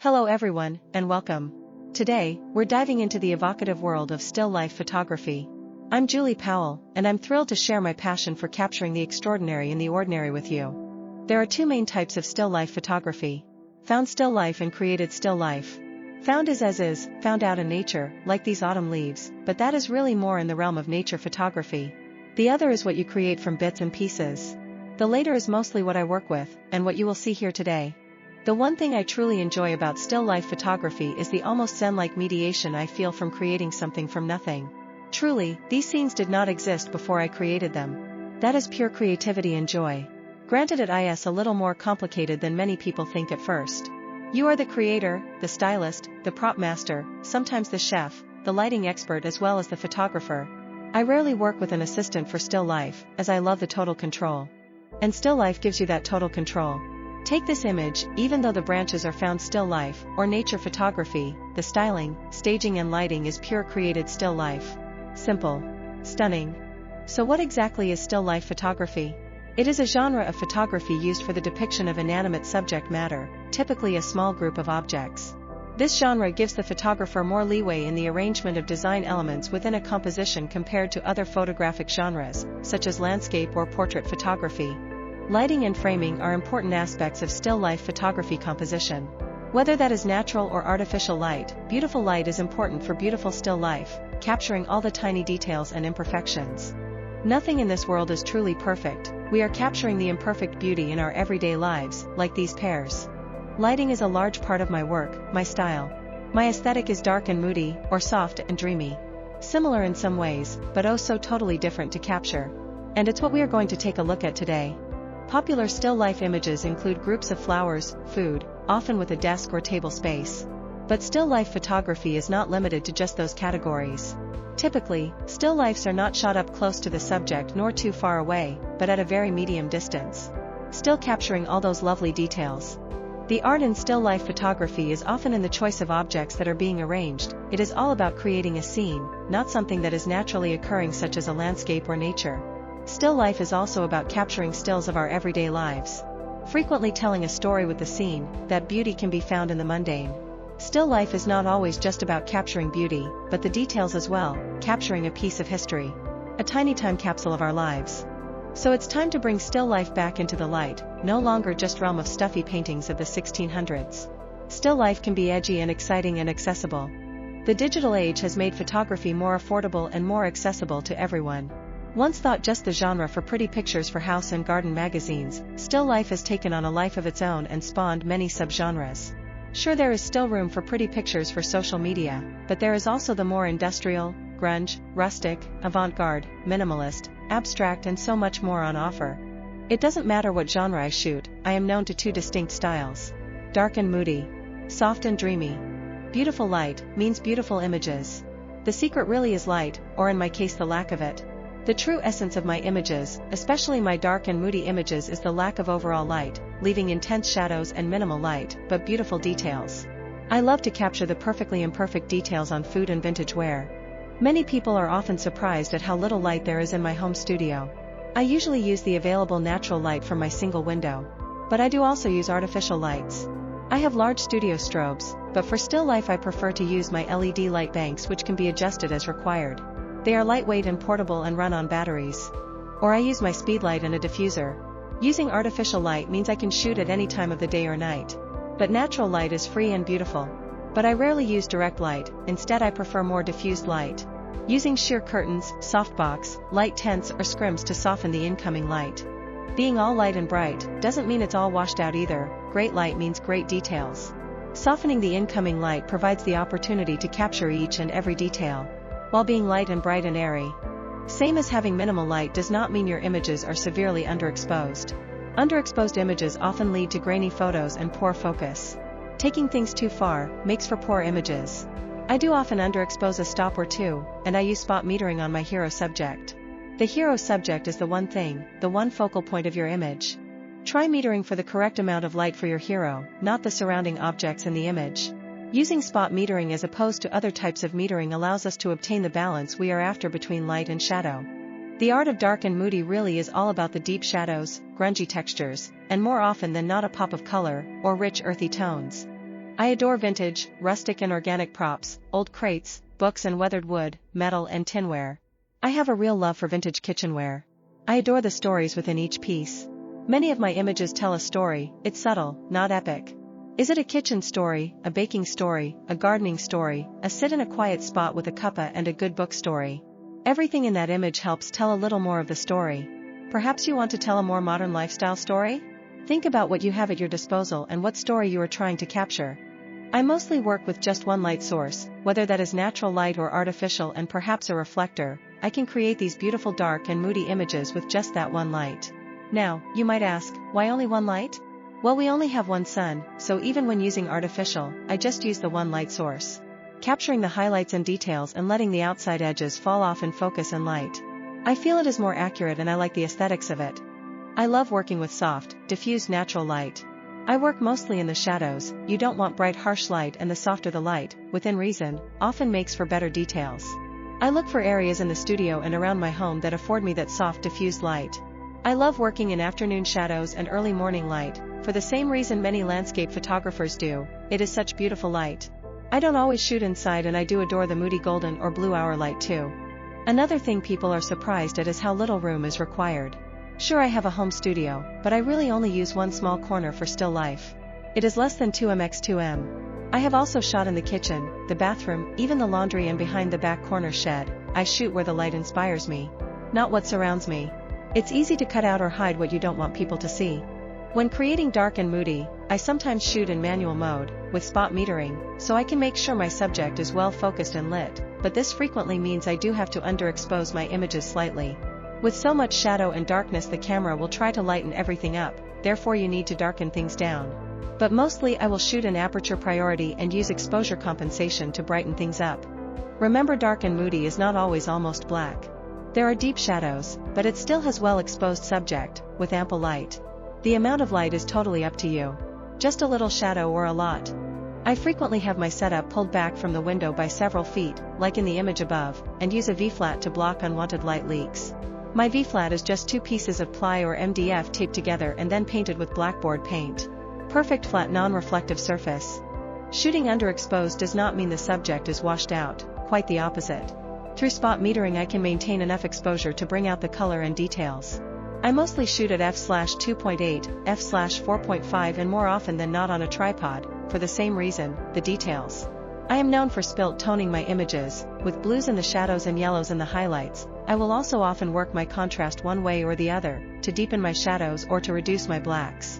Hello everyone, and welcome. Today, we're diving into the evocative world of still life photography. I'm Julie Powell, and I'm thrilled to share my passion for capturing the extraordinary in the ordinary with you. There are two main types of still life photography: found still life and created still life. Found is as is, found out in nature, like these autumn leaves, but that is really more in the realm of nature photography. The other is what you create from bits and pieces. The later is mostly what I work with, and what you will see here today. The one thing I truly enjoy about still life photography is the almost zen-like mediation I feel from creating something from nothing. Truly, these scenes did not exist before I created them. That is pure creativity and joy. Granted, it is a little more complicated than many people think at first. You are the creator, the stylist, the prop master, sometimes the chef, the lighting expert as well as the photographer. I rarely work with an assistant for still life, as I love the total control. And still life gives you that total control. Take this image, even though the branches are found still life, or nature photography, the styling, staging and lighting is pure created still life. Simple. Stunning. So what exactly is still life photography? It is a genre of photography used for the depiction of inanimate subject matter, typically a small group of objects. This genre gives the photographer more leeway in the arrangement of design elements within a composition compared to other photographic genres, such as landscape or portrait photography. Lighting and framing are important aspects of still life photography composition. Whether that is natural or artificial light, beautiful light is important for beautiful still life, capturing all the tiny details and imperfections. Nothing in this world is truly perfect. We are capturing the imperfect beauty in our everyday lives, like these pears. Lighting is a large part of my work, my style. My aesthetic is dark and moody, or soft and dreamy. Similar in some ways, but oh so totally different to capture. And it's what we are going to take a look at today. Popular still life images include groups of flowers, food, often with a desk or table space. But still life photography is not limited to just those categories. Typically, still lifes are not shot up close to the subject nor too far away, but at a very medium distance. Still capturing all those lovely details. The art in still life photography is often in the choice of objects that are being arranged. It is all about creating a scene, not something that is naturally occurring such as a landscape or nature. Still life is also about capturing stills of our everyday lives. Frequently telling a story with the scene, that beauty can be found in the mundane. Still life is not always just about capturing beauty, but the details as well, capturing a piece of history. A tiny time capsule of our lives. So it's time to bring still life back into the light, no longer just realm of stuffy paintings of the 1600s. Still life can be edgy and exciting and accessible. The digital age has made photography more affordable and more accessible to everyone. Once thought just the genre for pretty pictures for house and garden magazines, still life has taken on a life of its own and spawned many subgenres. Sure, there is still room for pretty pictures for social media, but there is also the more industrial, grunge, rustic, avant-garde, minimalist, abstract and so much more on offer. It doesn't matter what genre I shoot, I am known to two distinct styles. Dark and moody. Soft and dreamy. Beautiful light means beautiful images. The secret really is light, or in my case the lack of it. The true essence of my images, especially my dark and moody images, is the lack of overall light, leaving intense shadows and minimal light, but beautiful details. I love to capture the perfectly imperfect details on food and vintage wear. Many people are often surprised at how little light there is in my home studio. I usually use the available natural light from my single window. But I do also use artificial lights. I have large studio strobes, but for still life I prefer to use my LED light banks, which can be adjusted as required. They are lightweight and portable and run on batteries. Or I use my speedlight and a diffuser. Using artificial light means I can shoot at any time of the day or night. But natural light is free and beautiful. But I rarely use direct light, instead I prefer more diffused light. Using sheer curtains, softbox, light tents or scrims to soften the incoming light. Being all light and bright doesn't mean it's all washed out either. Great light means great details. Softening the incoming light provides the opportunity to capture each and every detail, while being light and bright and airy. Same as having minimal light does not mean your images are severely underexposed. Underexposed images often lead to grainy photos and poor focus. Taking things too far makes for poor images. I do often underexpose a stop or two, and I use spot metering on my hero subject. The hero subject is the one thing, the one focal point of your image. Try metering for the correct amount of light for your hero, not the surrounding objects in the image. Using spot metering as opposed to other types of metering allows us to obtain the balance we are after between light and shadow. The art of dark and moody really is all about the deep shadows, grungy textures, and more often than not a pop of color, or rich earthy tones. I adore vintage, rustic and organic props, old crates, books and weathered wood, metal and tinware. I have a real love for vintage kitchenware. I adore the stories within each piece. Many of my images tell a story, it's subtle, not epic. Is it a kitchen story, a baking story, a gardening story, a sit in a quiet spot with a cuppa and a good book story? Everything in that image helps tell a little more of the story. Perhaps you want to tell a more modern lifestyle story? Think about what you have at your disposal and what story you are trying to capture. I mostly work with just one light source, whether that is natural light or artificial and perhaps a reflector. I can create these beautiful dark and moody images with just that one light. Now, you might ask, why only one light? Well, we only have one sun, so even when using artificial, I just use the one light source. Capturing the highlights and details and letting the outside edges fall off in focus and light. I feel it is more accurate and I like the aesthetics of it. I love working with soft, diffused natural light. I work mostly in the shadows. You don't want bright harsh light, and the softer the light, within reason, often makes for better details. I look for areas in the studio and around my home that afford me that soft diffused light. I love working in afternoon shadows and early morning light, for the same reason many landscape photographers do. It is such beautiful light. I don't always shoot inside and I do adore the moody golden or blue hour light too. Another thing people are surprised at is how little room is required. Sure, I have a home studio, but I really only use one small corner for still life. It is less than 2 x 2 I have also shot in the kitchen, the bathroom, even the laundry and behind the back corner shed. I shoot where the light inspires me, not what surrounds me. It's easy to cut out or hide what you don't want people to see. When creating dark and moody, I sometimes shoot in manual mode, with spot metering, so I can make sure my subject is well focused and lit, but this frequently means I do have to underexpose my images slightly. With so much shadow and darkness, the camera will try to lighten everything up, therefore you need to darken things down. But mostly I will shoot in aperture priority and use exposure compensation to brighten things up. Remember, dark and moody is not always almost black. There are deep shadows, but it still has well-exposed subject, with ample light. The amount of light is totally up to you. Just a little shadow or a lot. I frequently have my setup pulled back from the window by several feet, like in the image above, and use a V-flat to block unwanted light leaks. My V-flat is just 2 pieces of ply or MDF taped together and then painted with blackboard paint. Perfect flat non-reflective surface. Shooting underexposed does not mean the subject is washed out, quite the opposite. Through spot metering I can maintain enough exposure to bring out the color and details. I mostly shoot at f/2.8, f/4.5 and more often than not on a tripod, for the same reason, the details. I am known for spilt toning my images, with blues in the shadows and yellows in the highlights. I will also often work my contrast one way or the other, to deepen my shadows or to reduce my blacks.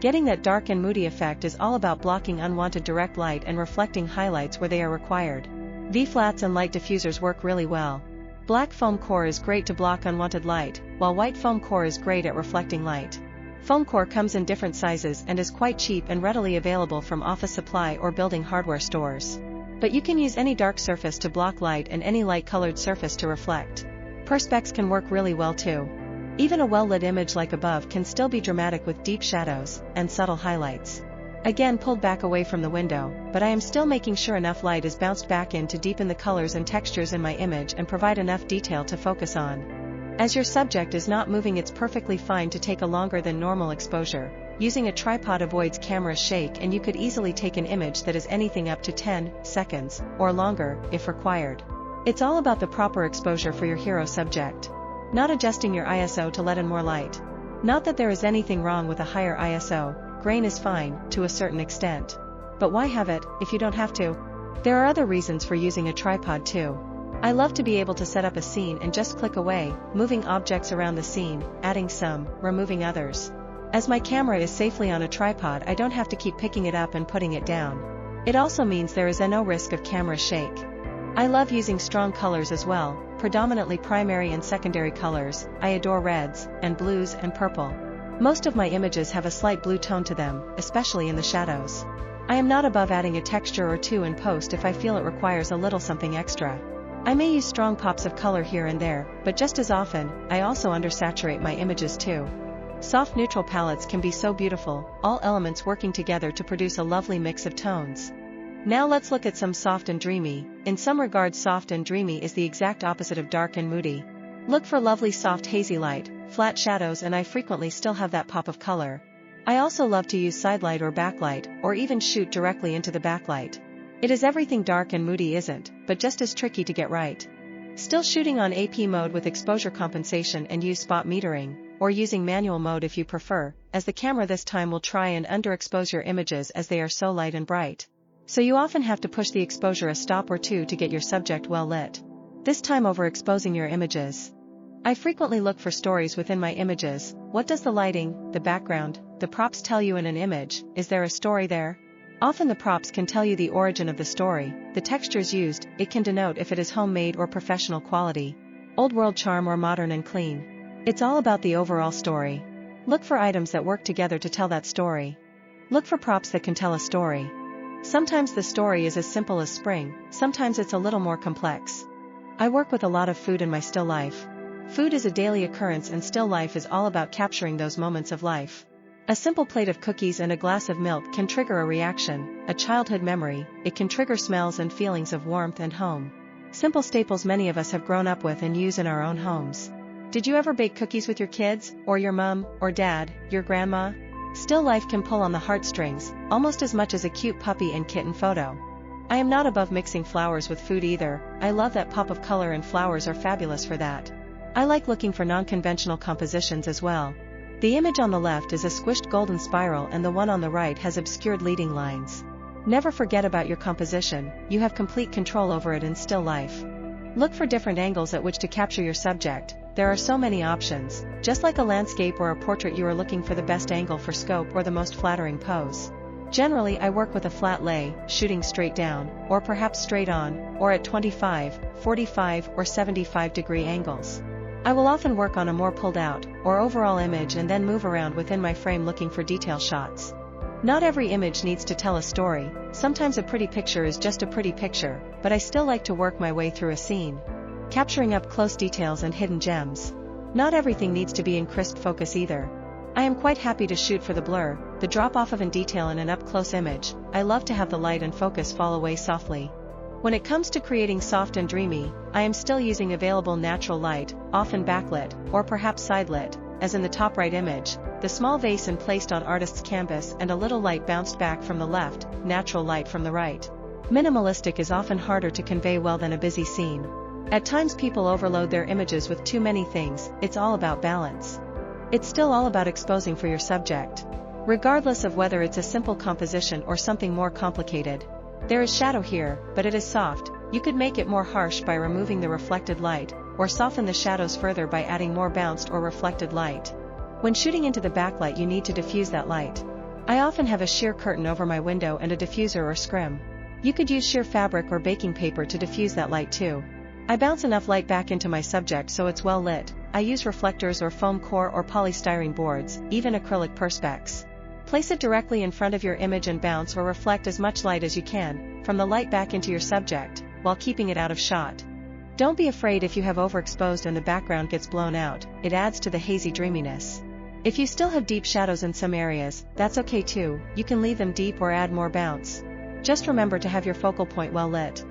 Getting that dark and moody effect is all about blocking unwanted direct light and reflecting highlights where they are required. V-flats and light diffusers work really well. Black foam core is great to block unwanted light, while white foam core is great at reflecting light. Foam core comes in different sizes and is quite cheap and readily available from office supply or building hardware stores. But you can use any dark surface to block light and any light-colored surface to reflect. Perspex can work really well too. Even a well-lit image like above can still be dramatic with deep shadows and subtle highlights. Again pulled back away from the window, but I am still making sure enough light is bounced back in to deepen the colors and textures in my image and provide enough detail to focus on. As your subject is not moving, it's perfectly fine to take a longer than normal exposure. Using a tripod avoids camera shake and you could easily take an image that is anything up to 10 seconds, or longer, if required. It's all about the proper exposure for your hero subject. Not adjusting your ISO to let in more light. Not that there is anything wrong with a higher ISO. Grain is fine, to a certain extent. But why have it, if you don't have to? There are other reasons for using a tripod too. I love to be able to set up a scene and just click away, moving objects around the scene, adding some, removing others. As my camera is safely on a tripod, I don't have to keep picking it up and putting it down. It also means there is no risk of camera shake. I love using strong colors as well, predominantly primary and secondary colors. I adore reds, and blues and purple. Most of my images have a slight blue tone to them, especially in the shadows. I am not above adding a texture or two in post if I feel it requires a little something extra. I may use strong pops of color here and there, but just as often, I also undersaturate my images too. Soft neutral palettes can be so beautiful, all elements working together to produce a lovely mix of tones. Now let's look at some soft and dreamy. In some regards, soft and dreamy is the exact opposite of dark and moody. Look for lovely soft hazy light, flat shadows, and I frequently still have that pop of color. I also love to use sidelight or backlight, or even shoot directly into the backlight. It is everything dark and moody isn't, but just as tricky to get right. Still shooting on AP mode with exposure compensation and use spot metering, or using manual mode if you prefer, as the camera this time will try and underexpose your images as they are so light and bright. So you often have to push the exposure a stop or two to get your subject well lit. This time overexposing your images. I frequently look for stories within my images. What does the lighting, the background, the props tell you in an image? Is there a story there? Often the props can tell you the origin of the story, the textures used, it can denote if it is homemade or professional quality, old world charm or modern and clean. It's all about the overall story. Look for items that work together to tell that story. Look for props that can tell a story. Sometimes the story is as simple as spring, sometimes it's a little more complex. I work with a lot of food in my still life. Food is a daily occurrence and still life is all about capturing those moments of life. A simple plate of cookies and a glass of milk can trigger a reaction, a childhood memory. It can trigger smells and feelings of warmth and home. Simple staples many of us have grown up with and use in our own homes. Did you ever bake cookies with your kids, or your mom, or dad, your grandma? Still life can pull on the heartstrings, almost as much as a cute puppy and kitten photo. I am not above mixing flowers with food either. I love that pop of color and flowers are fabulous for that. I like looking for non-conventional compositions as well. The image on the left is a squished golden spiral and the one on the right has obscured leading lines. Never forget about your composition, you have complete control over it in still life. Look for different angles at which to capture your subject. There are so many options. Just like a landscape or a portrait, you are looking for the best angle for scope or the most flattering pose. Generally I work with a flat lay, shooting straight down, or perhaps straight on, or at 25, 45 or 75 degree angles. I will often work on a more pulled out, or overall image and then move around within my frame looking for detail shots. Not every image needs to tell a story, sometimes a pretty picture is just a pretty picture, but I still like to work my way through a scene, capturing up close details and hidden gems. Not everything needs to be in crisp focus either. I am quite happy to shoot for the blur, the drop-off of in detail in an up-close image. I love to have the light and focus fall away softly. When it comes to creating soft and dreamy, I am still using available natural light, often backlit, or perhaps sidelit, as in the top right image, the small vase and placed on artist's canvas and a little light bounced back from the left, natural light from the right. Minimalistic is often harder to convey well than a busy scene. At times people overload their images with too many things. It's all about balance. It's still all about exposing for your subject. Regardless of whether it's a simple composition or something more complicated. There is shadow here, but it is soft. You could make it more harsh by removing the reflected light, or soften the shadows further by adding more bounced or reflected light. When shooting into the backlight you need to diffuse that light. I often have a sheer curtain over my window and a diffuser or scrim. You could use sheer fabric or baking paper to diffuse that light too. I bounce enough light back into my subject so it's well lit. I use reflectors or foam core or polystyrene boards, even acrylic perspex. Place it directly in front of your image and bounce or reflect as much light as you can, from the light back into your subject, while keeping it out of shot. Don't be afraid if you have overexposed and the background gets blown out, it adds to the hazy dreaminess. If you still have deep shadows in some areas, that's okay too, you can leave them deep or add more bounce. Just remember to have your focal point well lit.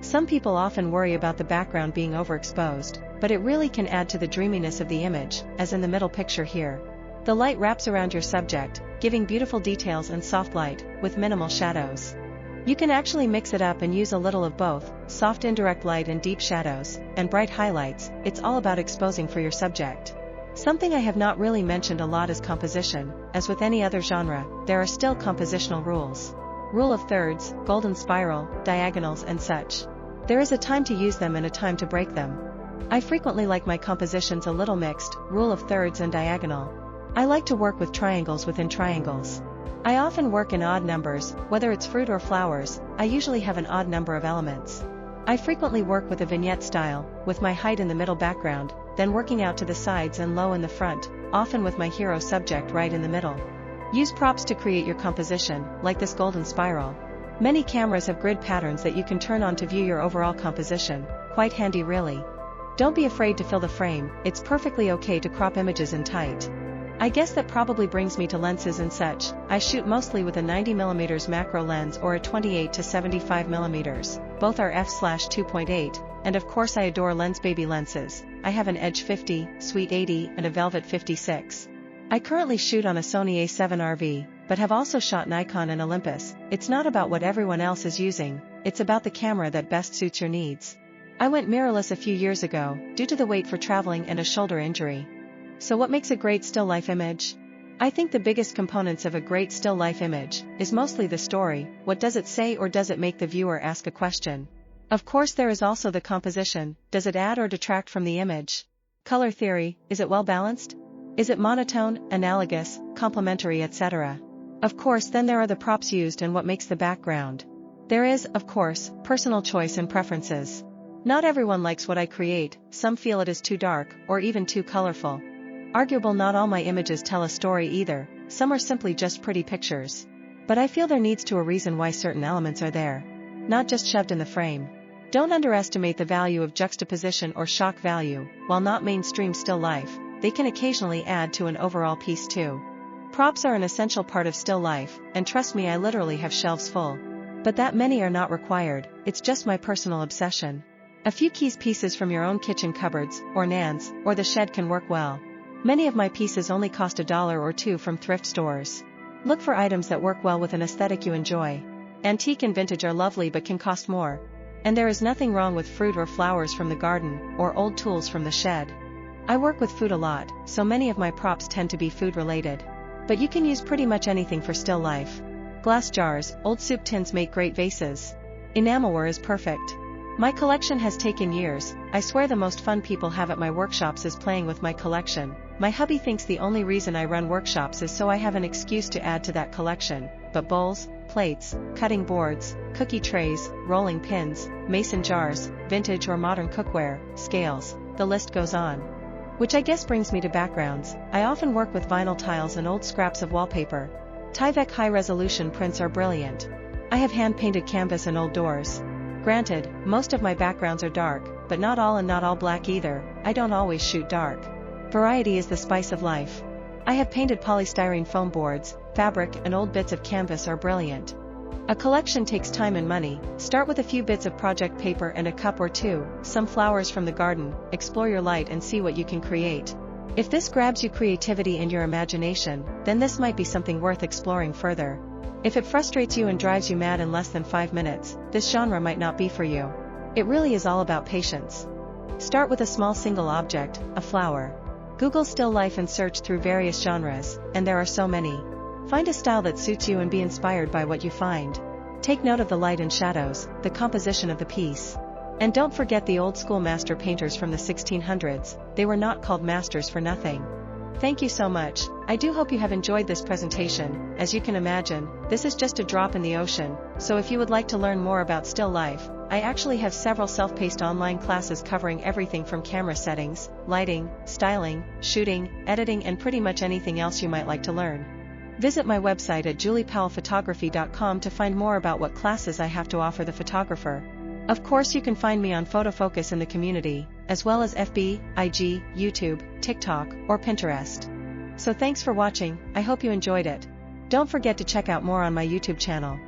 Some people often worry about the background being overexposed, but it really can add to the dreaminess of the image, as in the middle picture here. The light wraps around your subject, giving beautiful details and soft light, with minimal shadows. You can actually mix it up and use a little of both, soft indirect light and deep shadows, and bright highlights. It's all about exposing for your subject. Something I have not really mentioned a lot is composition. As with any other genre, there are still compositional rules. Rule of thirds, golden spiral, diagonals and such. There is a time to use them and a time to break them. I frequently like my compositions a little mixed, rule of thirds and diagonal. I like to work with triangles within triangles. I often work in odd numbers, whether it's fruit or flowers. I usually have an odd number of elements. I frequently work with a vignette style, with my height in the middle background, then working out to the sides and low in the front, often with my hero subject right in the middle. Use props to create your composition, like this golden spiral. Many cameras have grid patterns that you can turn on to view your overall composition, quite handy really. Don't be afraid to fill the frame, it's perfectly okay to crop images in tight. I guess that probably brings me to lenses and such. I shoot mostly with a 90mm macro lens or a 28 to 75mm, both are f/2.8, and of course I adore lens baby lenses. I have an Edge 50, Sweet 80 and a Velvet 56. I currently shoot on a Sony A7RV, but have also shot Nikon and Olympus. It's not about what everyone else is using, it's about the camera that best suits your needs. I went mirrorless a few years ago, due to the wait for traveling and a shoulder injury. So what makes a great still life image? I think the biggest components of a great still life image is mostly the story. What does it say, or does it make the viewer ask a question? Of course, there is also the composition. Does it add or detract from the image? Color theory, is it well balanced? Is it monotone, analogous, complementary, etc.? Of course, then there are the props used and what makes the background. There is, of course, personal choice and preferences. Not everyone likes what I create, some feel it is too dark, or even too colorful. Arguable, not all my images tell a story either, some are simply just pretty pictures. But I feel there needs to be a reason why certain elements are there. Not just shoved in the frame. Don't underestimate the value of juxtaposition or shock value. While not mainstream still life, they can occasionally add to an overall piece too. Props are an essential part of still life, and trust me, I literally have shelves full. But that many are not required, it's just my personal obsession. A few keys pieces from your own kitchen cupboards, or nans, or the shed can work well. Many of my pieces only cost $1 or $2 from thrift stores. Look for items that work well with an aesthetic you enjoy. Antique and vintage are lovely but can cost more. And there is nothing wrong with fruit or flowers from the garden, or old tools from the shed. I work with food a lot, so many of my props tend to be food related. But you can use pretty much anything for still life. Glass jars, old soup tins make great vases. Enamelware is perfect. My collection has taken years. I swear the most fun people have at my workshops is playing with my collection. My hubby thinks the only reason I run workshops is so I have an excuse to add to that collection, but bowls, plates, cutting boards, cookie trays, rolling pins, mason jars, vintage or modern cookware, scales, the list goes on. Which I guess brings me to backgrounds. I often work with vinyl tiles and old scraps of wallpaper. Tyvek high-resolution prints are brilliant. I have hand-painted canvas and old doors. Granted, most of my backgrounds are dark, but not all, and not all black either. I don't always shoot dark. Variety is the spice of life. I have painted polystyrene foam boards, fabric, and old bits of canvas are brilliant. A collection takes time and money. Start with a few bits of project paper and a cup or two, some flowers from the garden, explore your light and see what you can create. If this grabs you creativity and your imagination, then this might be something worth exploring further. If it frustrates you and drives you mad in less than 5 minutes, this genre might not be for you. It really is all about patience. Start with a small single object, a flower. Google still life and search through various genres, and there are so many. Find a style that suits you and be inspired by what you find. Take note of the light and shadows, the composition of the piece. And don't forget the old school master painters from the 1600s, they were not called masters for nothing. Thank you so much. I do hope you have enjoyed this presentation. As you can imagine, this is just a drop in the ocean, so if you would like to learn more about still life, I actually have several self-paced online classes covering everything from camera settings, lighting, styling, shooting, editing, and pretty much anything else you might like to learn. Visit my website at juliepowellphotography.com to find more about what classes I have to offer the photographer. Of course, you can find me on PhotoFocus in the community, as well as FB, IG, YouTube, TikTok, or Pinterest. So thanks for watching, I hope you enjoyed it. Don't forget to check out more on my YouTube channel.